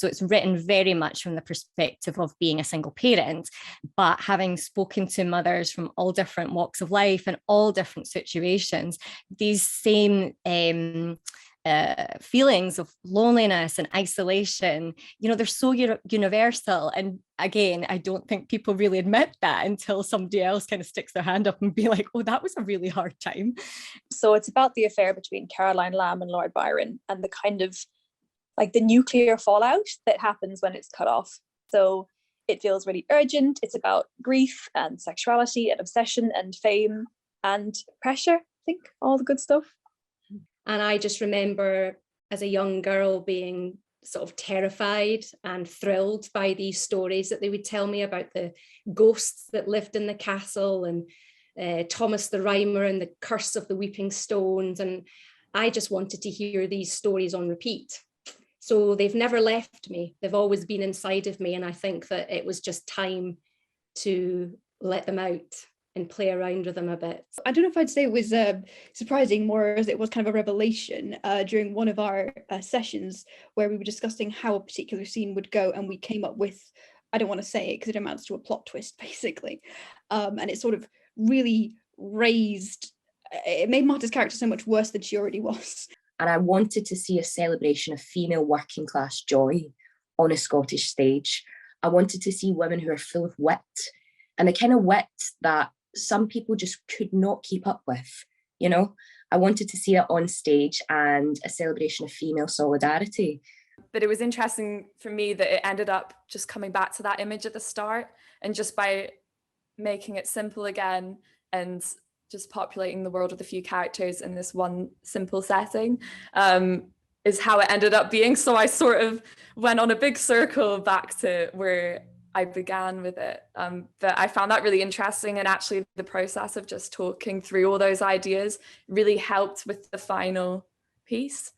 So it's written very much from the perspective of being a single parent, but having spoken to mothers from all different walks of life and all different situations, these same feelings of loneliness and isolation, they're so universal. And again, I don't think people really admit that until somebody else kind of sticks their hand up and be like, oh, that was a really hard time. So it's about the affair between Caroline Lamb and Lord Byron and the kind of like the nuclear fallout that happens when it's cut off. So it feels really urgent. It's about grief and sexuality and obsession and fame and pressure, I think, all the good stuff. And I just remember as a young girl being sort of terrified and thrilled by these stories that they would tell me about the ghosts that lived in the castle and Thomas the Rhymer and the curse of the weeping stones. And I just wanted to hear these stories on repeat. So they've never left me. They've always been inside of me. And I think that it was just time to let them out and play around with them a bit. I don't know if I'd say it was surprising, more as it was kind of a revelation during one of our sessions where we were discussing how a particular scene would go, and we came up with, I don't want to say it because it amounts to a plot twist basically, and it sort of really it made Marta's character so much worse than she already was. And I wanted to see a celebration of female working class joy on a Scottish stage. I wanted to see women who are full of wit, and the kind of wit that some people just could not keep up with, I wanted to see it on stage and a celebration of female solidarity. But it was interesting for me that it ended up just coming back to that image at the start, and just by making it simple again and just populating the world with a few characters in this one simple setting is how it ended up being. So I sort of went on a big circle back to where I began with it. But I found that really interesting, and actually the process of just talking through all those ideas really helped with the final piece.